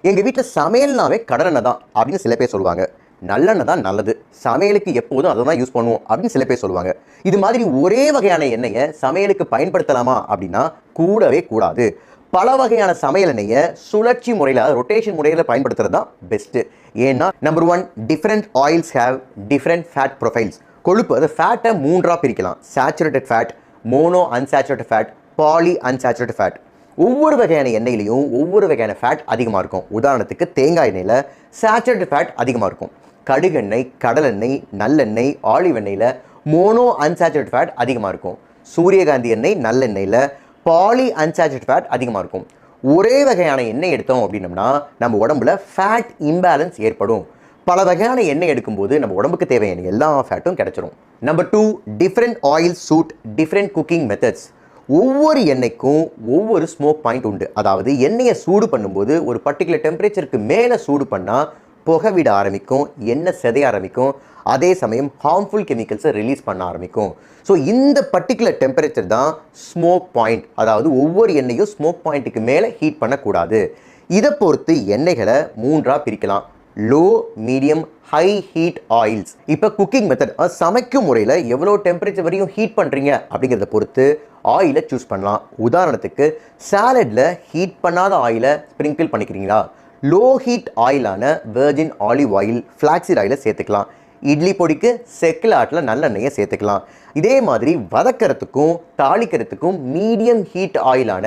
எங்கள் வீட்டில் சமையல்னாவே கடலெண்ணெய் தான் அப்படின்னு சில பேர் சொல்லுவாங்க. நல்லெண்ணெய் தான் நல்லது, சமையலுக்கு எப்போதும் அதை தான் யூஸ் பண்ணுவோம் அப்படின்னு சில பேர் சொல்லுவாங்க. இது மாதிரி ஒரே வகையான எண்ணெயை சமையலுக்கு பயன்படுத்தலாமா அப்படின்னா கூடவே கூடாது. பல வகையான சமையல் எண்ணெயை சுழற்சி முறையில், ரொட்டேஷன் முறையில் பயன்படுத்துறது தான் பெஸ்ட்டு. ஏன்னா number 1, different oils have different fat profiles. கொழுப்பு, அது ஃபேட்டை 3ஆக பிரிக்கலாம்: saturated fat, mono unsaturated fat, poly unsaturated fat. ஒவ்வொரு வகையான எண்ணெயிலையும் ஒவ்வொரு வகையான ஃபேட் அதிகமாக இருக்கும். உதாரணத்துக்கு தேங்காய் எண்ணெயில் சேச்சுரேட்டட் ஃபேட் அதிகமாக இருக்கும். கடுகெண்ணெய், கடலெண்ணெய், நல்லெண்ணெய், ஆலிவ் எண்ணெயில் மோனோ அன்சேச்சுரேட்டட் ஃபேட் அதிகமாக இருக்கும். சூரியகாந்தி எண்ணெய், நல்லெண்ணெயில் பாலி அன்சேச்சுரேட்டட் ஃபேட் அதிகமாக இருக்கும். ஒரே வகையான எண்ணெய் எடுத்தோம் அப்படின்னம்னா நம்ம உடம்புல ஃபேட் இம்பேலன்ஸ் ஏற்படும். பல வகையான எண்ணெய் எடுக்கும்போது நம்ம உடம்புக்கு தேவையான எல்லா ஃபேட்டும் கிடைச்சிரும். Number 2, different oil suit different cooking methods. ஒவ்வொரு எண்ணெய்க்கும் ஒவ்வொரு ஸ்மோக் பாயிண்ட் உண்டு. அதாவது எண்ணெயை சூடு பண்ணும்போது ஒரு பர்டிகுலர் டெம்பரேச்சருக்கு மேலே சூடு பண்ணால் புகை விட ஆரம்பிக்கும், எண்ணெய் செதைய ஆரம்பிக்கும், அதே சமயம் ஹார்ம்ஃபுல் கெமிக்கல்ஸை ரிலீஸ் பண்ண ஆரம்பிக்கும். ஸோ இந்த பர்டிகுலர் டெம்பரேச்சர் தான் ஸ்மோக் பாயிண்ட். அதாவது ஒவ்வொரு எண்ணெயும் ஸ்மோக் பாயிண்ட்டுக்கு மேலே ஹீட் பண்ணக்கூடாது. இதை பொறுத்து எண்ணெய்களை 3ஆக பிரிக்கலாம்: low, medium, high heat oils. இப்போ குக்கிங் மெத்தட், சமைக்கும் முறையில் எவ்வளோ டெம்பரேச்சர் வரையும் ஹீட் பண்ணுறீங்க அப்படிங்கிறத பொறுத்து ஆயிலை சூஸ் பண்ணலாம். உதாரணத்துக்கு சாலடில் ஹீட் பண்ணாத ஆயிலை ஸ்ப்ரிங்கிள் பண்ணிக்கிறீங்களா, லோ ஹீட் ஆயிலான வெர்ஜின் ஆலிவ் ஆயில், ஃப்ளாக்ஸீட் ஆயிலை சேர்த்துக்கலாம். இட்லி பொடிக்கு செக்கில் ஆட்டில் நல்லெண்ணெயை சேர்த்துக்கலாம். இதே மாதிரி வதக்கிறதுக்கும் தாளிக்கிறதுக்கும் மீடியம் ஹீட் ஆயிலான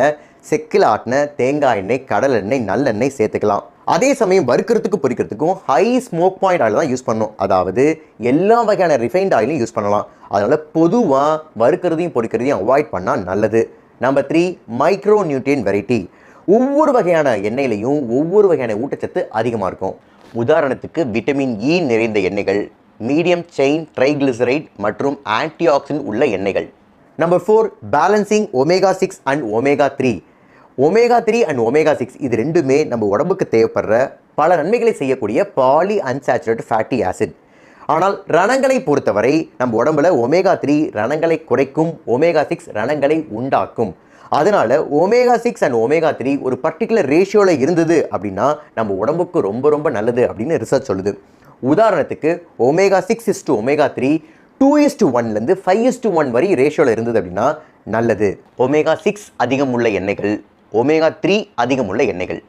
செக்கில் ஆட்டின தேங்காய் எண்ணெய், கடல் எண்ணெய், நல்லெண்ணெய் சேர்த்துக்கலாம். அதே சமயம் வறுக்கிறதுக்கு பொரிக்கிறதுக்கும் ஹை ஸ்மோக் பாயிண்ட் ஆயில் தான் யூஸ் பண்ணணும். அதாவது எல்லா வகையான ரிஃபைன்ட் ஆயிலையும் யூஸ் பண்ணலாம். அதனால் பொதுவாக வறுக்கிறதையும் பொரிக்கிறதையும் அவாய்ட் பண்ணால் நல்லது. Number 3, micro nutrient variety. ஒவ்வொரு வகையான எண்ணெயிலையும் ஒவ்வொரு வகையான ஊட்டச்சத்து அதிகமாக இருக்கும். உதாரணத்துக்கு விட்டமின் இ நிறைந்த எண்ணெய்கள், மீடியம் செயின் ட்ரைகிளிசரைட் மற்றும் ஆன்டி ஆக்சிடென்ட் உள்ள எண்ணெய்கள். Number 4, balancing omega 6 and omega 3. Omega 3 and omega 6 இது ரெண்டுமே நம்ம உடம்புக்கு தேவைப்படுற பல நன்மைகளை செய்யக்கூடிய பாலி அன்சாச்சுரேட்டட் ஃபேட்டி ஆசிட். ஆனால் ரணங்களை பொறுத்தவரை நம்ம உடம்புல ஒமேகா 3 ரணங்களை குறைக்கும், ஒமேகா 6 ரணங்களை உண்டாக்கும். அதனால ஒமேகா 6 அண்ட் ஒமேகா 3 ஒரு பர்டிகுலர் ரேஷியோவில் இருந்தது அப்படின்னா நம்ம உடம்புக்கு ரொம்ப ரொம்ப நல்லது அப்படின்னு ரிசர்ச் சொல்லுது. உதாரணத்துக்கு ஒமேகா 6 is to ஒமேகா 3 2:1 5:1 வரை ரேஷியோவில் இருந்தது அப்படின்னா நல்லது. ஒமேகா 6 அதிகம் உள்ள எண்ணெய்கள், ஒமேகா 3 அதிகம் உள்ள எண்ணெய்கள்,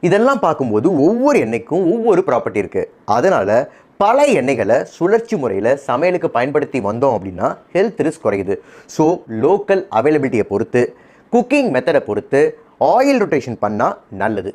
இதெல்லாம் பார்க்கும்போது ஒவ்வொரு எண்ணெய்க்கும் ஒவ்வொரு ப்ராப்பர்ட்டி இருக்குது. அதனால் பல எண்ணெய்களை சுழற்சி முறையில் சமையலுக்கு பயன்படுத்தி வந்தோம் அப்படின்னா ஹெல்த் ரிஸ்க் குறையுது. ஸோ லோக்கல் அவைலபிலிட்டியை பொறுத்து, குக்கிங் மெத்தடை பொறுத்து ஆயில் ரொட்டேஷன் பண்ணால் நல்லது.